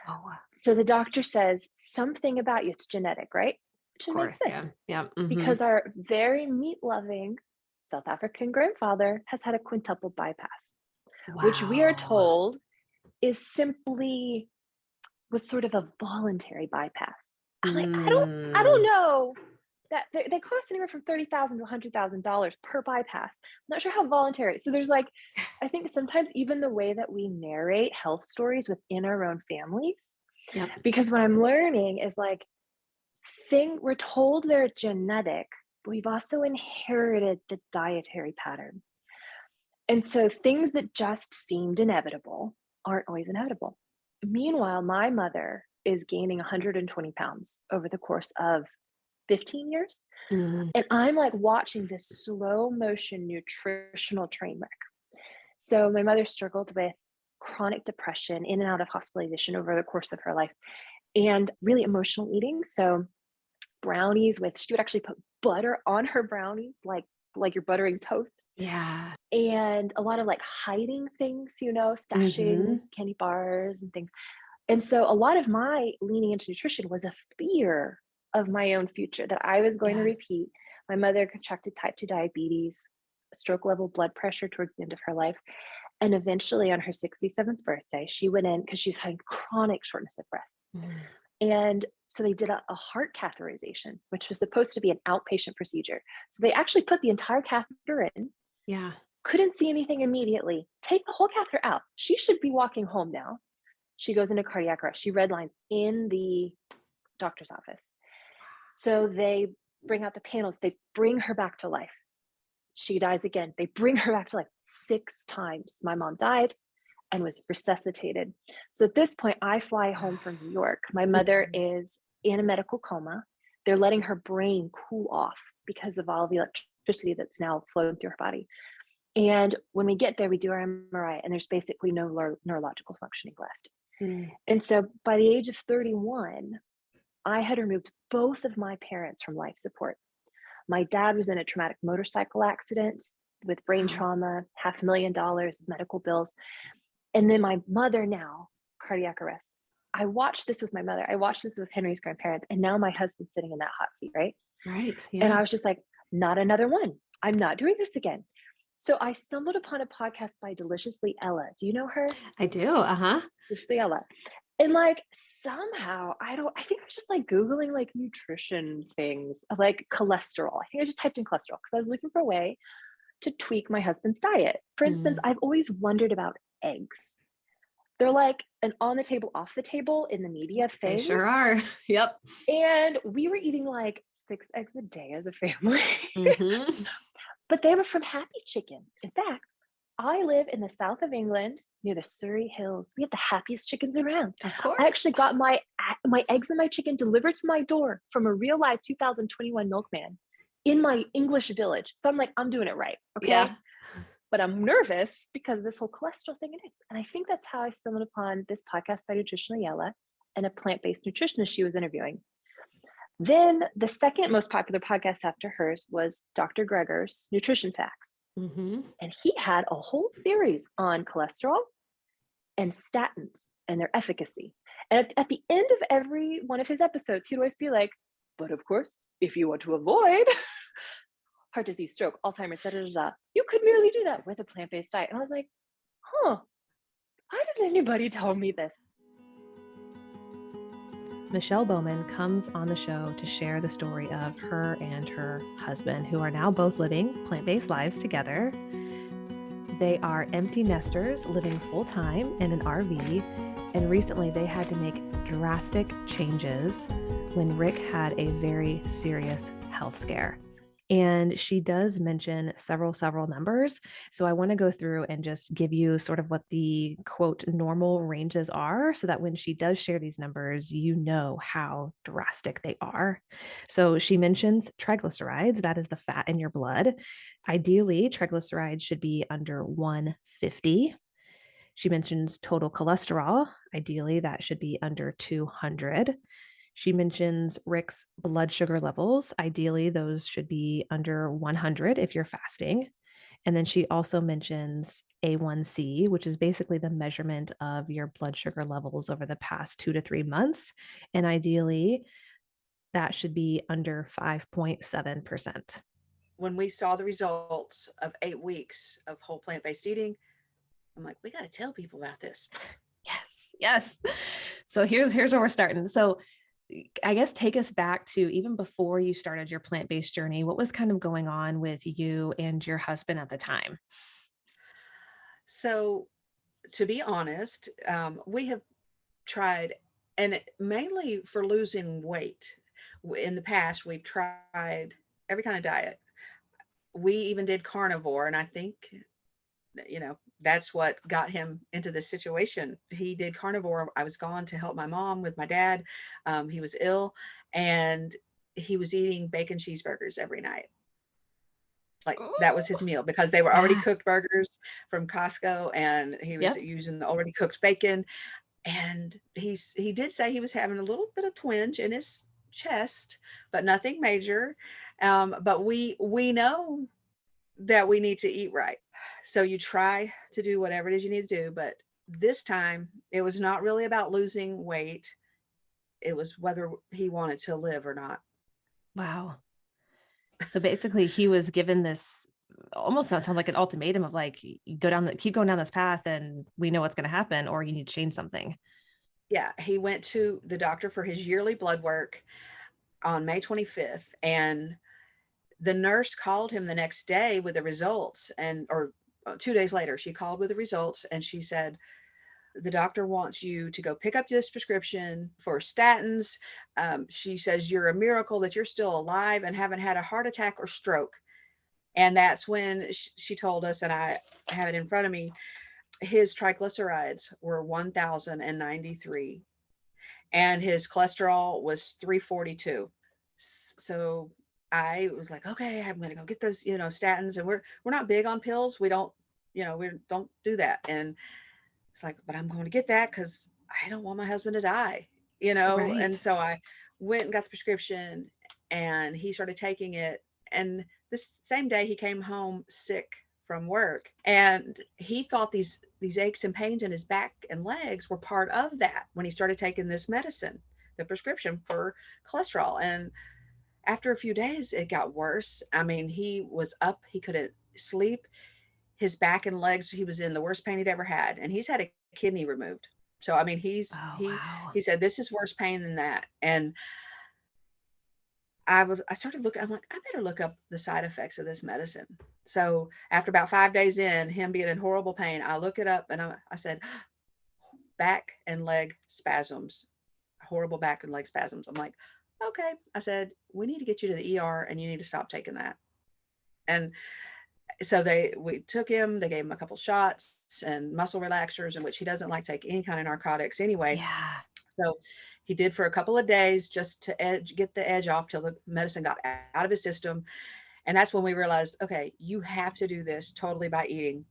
Oh, wow. So the doctor says something about you, it's genetic, right? Which makes sense. Yeah. Mm-hmm. Because our very meat-loving South African grandfather has had a quintuple bypass, which we are told is simply was sort of a voluntary bypass. I'm like, I don't know. That they cost anywhere from $30,000 to $100,000 per bypass. I'm not sure how voluntary. So there's like, I think sometimes even the way that we narrate health stories within our own families. Yep. Because what I'm learning is like, we're told they're genetic, but we've also inherited the dietary pattern. And so things that just seemed inevitable aren't always inevitable. Meanwhile, my mother is gaining 120 pounds over the course of 15 years. Mm-hmm. And I'm like watching this slow motion nutritional train wreck. So my mother struggled with chronic depression, in and out of hospitalization over the course of her life, and really emotional eating. So brownies she would actually put butter on her brownies, like you're buttering toast. Yeah. And a lot of like hiding things, stashing candy bars and things. And so a lot of my leaning into nutrition was a fear of my own future, that I was going to repeat. My mother contracted type 2 diabetes, stroke level blood pressure towards the end of her life. And eventually on her 67th birthday, she went in because she was having chronic shortness of breath. Mm. And so they did a heart catheterization, which was supposed to be an outpatient procedure. So they actually put the entire catheter in. Yeah. Couldn't see anything immediately. Take the whole catheter out. She should be walking home now. She goes into cardiac arrest. She redlines in the doctor's office. So they bring out the panels. They bring her back to life. She dies again. They bring her back to life 6 times. My mom died and was resuscitated. So at this point, I fly home from New York. My mother is in a medical coma. They're letting her brain cool off because of all the electricity that's now flowing through her body. And when we get there, we do our MRI, and there's basically no neurological functioning left. Mm. And so by the age of 31, I had removed both of my parents from life support. My dad was in a traumatic motorcycle accident with brain trauma, $500,000 medical bills. And then my mother now, cardiac arrest. I watched this with my mother. I watched this with Henry's grandparents. And now my husband's sitting in that hot seat, right? Right. Yeah. And I was just like, not another one. I'm not doing this again. So I stumbled upon a podcast by Deliciously Ella. Do you know her? I do. Uh-huh. Deliciously Ella. And like somehow, I think I was just like Googling like nutrition things, like cholesterol. I think I just typed in cholesterol because I was looking for a way to tweak my husband's diet. For instance, I've always wondered about eggs. They're like an on the table, off the table in the media thing. They sure are. Yep. And we were eating like 6 eggs a day as a family. Mm-hmm. But they were from Happy Chicken. In fact, I live in the south of England near the Surrey Hills. We have the happiest chickens around. Of course. I actually got my eggs and my chicken delivered to my door from a real live 2021 milkman in my English village. So I'm like, I'm doing it right. Okay. Yeah. But I'm nervous because of this whole cholesterol thing. And I think that's how I stumbled upon this podcast by Nutritionally Ella and a plant-based nutritionist she was interviewing. Then the second most popular podcast after hers was Dr. Greger's Nutrition Facts. Mm-hmm. And he had a whole series on cholesterol and statins and their efficacy. And at the end of every one of his episodes, he'd always be like, but of course, if you want to avoid heart disease, stroke, Alzheimer's, da, da, da, da, you could merely do that with a plant-based diet. And I was like, huh, why didn't anybody tell me this? Michelle Bowman comes on the show to share the story of her and her husband, who are now both living plant-based lives together. They are empty nesters living full-time in an RV, and recently they had to make drastic changes when Rick had a very serious health scare. And she does mention several numbers. So I want to go through and just give you sort of what the quote normal ranges are, so that when she does share these numbers, you know how drastic they are. So she mentions triglycerides, that is the fat in your blood. Ideally, triglycerides should be under 150. She mentions total cholesterol. Ideally, that should be under 200. She mentions Rick's blood sugar levels. Ideally, those should be under 100 if you're fasting. And then she also mentions A1C, which is basically the measurement of your blood sugar levels over the past 2 to 3 months. And ideally, that should be under 5.7%. When we saw the results of 8 weeks of whole plant-based eating, I'm like, we got to tell people about this. Yes. So here's where we're starting. So I guess take us back to even before you started your plant-based journey. What was kind of going on with you and your husband at the time? So, to be honest, we have tried, and mainly for losing weight. In the past, we've tried every kind of diet. We even did carnivore, and I think, that's what got him into this situation. He did carnivore. I was gone to help my mom with my dad. He was ill, and he was eating bacon cheeseburgers every night. Like that was his meal, because they were already cooked burgers from Costco, and he was using the already cooked bacon. And he did say he was having a little bit of twinge in his chest, but nothing major. But we know that we need to eat right. So you try to do whatever it is you need to do. But this time it was not really about losing weight. It was whether he wanted to live or not. Wow. So basically he was given this, almost sounds like an ultimatum of like, you keep going down this path and we know what's going to happen, or you need to change something. Yeah. He went to the doctor for his yearly blood work on May 25th. And the nurse called him the next day with the results, or 2 days later, she called with the results, and she said, the doctor wants you to go pick up this prescription for statins. She says, you're a miracle that you're still alive and haven't had a heart attack or stroke. And that's when she told us, and I have it in front of me, his triglycerides were 1,093 and his cholesterol was 342. So I was like, okay, I'm going to go get those, statins. And we're not big on pills. We don't do that. And it's like, but I'm going to get that because I don't want my husband to die, Right. And so I went and got the prescription, and he started taking it. And this same day he came home sick from work, and he thought these aches and pains in his back and legs were part of that when he started taking this medicine, the prescription for cholesterol. And after a few days, it got worse. I mean, he was up, he couldn't sleep. His back and legs, he was in the worst pain he'd ever had. And he's had a kidney removed. So, I mean, he said, this is worse pain than that. And I started looking, I'm like, I better look up the side effects of this medicine. So after about 5 days in, him being in horrible pain, I look it up, and I said, back and leg spasms, horrible back and leg spasms. I'm like, okay. I said, we need to get you to the ER, and you need to stop taking that. And so we took him, they gave him a couple shots and muscle relaxers, in which he doesn't like to take any kind of narcotics anyway. Yeah. So he did for a couple of days just to get the edge off till the medicine got out of his system. And that's when we realized, okay, you have to do this totally by eating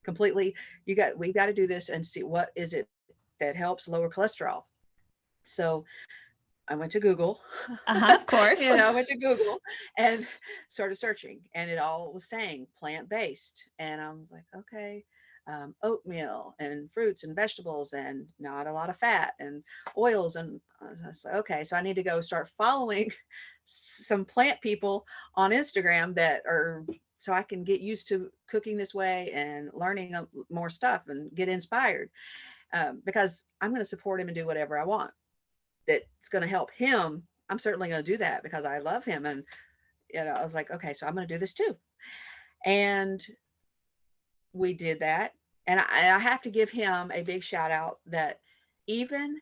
completely. We've got to do this and see what is it that helps lower cholesterol. So I went to Google. Of course. I went to Google and started searching, and it all was saying plant-based. And I was like, okay. oatmeal and fruits and vegetables and not a lot of fat and oils. And I was like, okay, so I need to go start following some plant people on Instagram that are, so I can get used to cooking this way and learning more stuff and get inspired, because I'm going to support him and do whatever I want that's going to help him. I'm certainly going to do that because I love him. And, I was like, okay, so I'm going to do this too. And we did that. And I have to give him a big shout out that even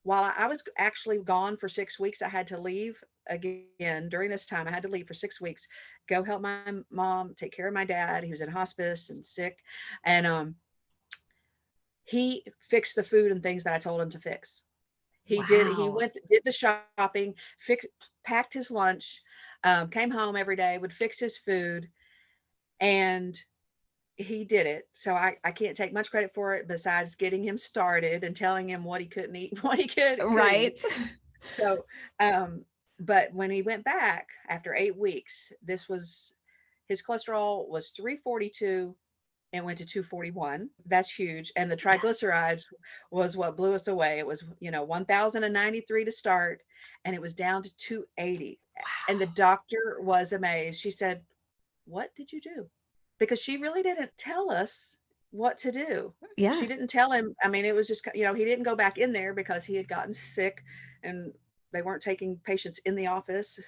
while I was actually gone for 6 weeks, I had to leave again during this time. I had to leave for 6 weeks, go help my mom, take care of my dad. He was in hospice and sick. And he fixed the food and things that I told him to fix. He did the shopping, packed his lunch, came home every day, would fix his food, and he did it. So I can't take much credit for it besides getting him started and telling him what he couldn't eat, what he could. Right. So, but when he went back after 8 weeks, his cholesterol was 342 and went to 241. That's huge. And the triglycerides was what blew us away. It was, 1,093 to start, and it was down to 280. Wow. And the doctor was amazed. She said, "What did you do?" Because she really didn't tell us what to do. Yeah. She didn't tell him. I mean, it was just, he didn't go back in there because he had gotten sick and they weren't taking patients in the office,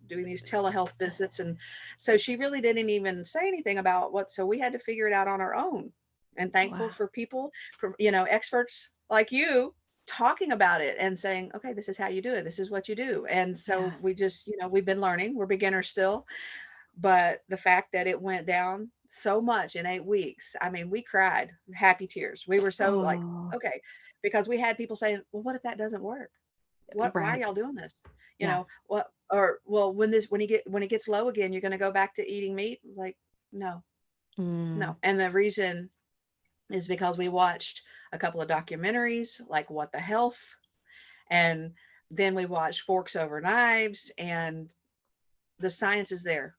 doing these telehealth visits. And so she really didn't even say anything about so we had to figure it out on our own, and thankful for people, experts like you talking about it and saying, okay, this is how you do it. This is what you do. And so we just, we've been learning, we're beginners still, but the fact that it went down so much in 8 weeks, I mean, we cried happy tears. We were so like, okay, because we had people saying, well, what if that doesn't work? Why are y'all doing this? When it gets low again, you're going to go back to eating meat? Like, no. And the reason is because we watched a couple of documentaries like What the Health, and then we watched Forks Over Knives, and the science is there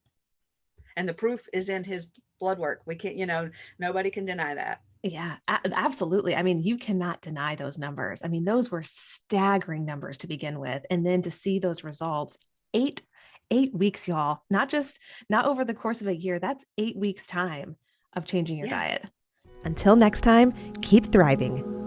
and the proof is in his blood work. We can't, nobody can deny that. Yeah, absolutely. I mean, you cannot deny those numbers. I mean, those were staggering numbers to begin with. And then to see those results, eight weeks, y'all, not over the course of a year, that's 8 weeks time of changing your diet. Until next time, keep thriving.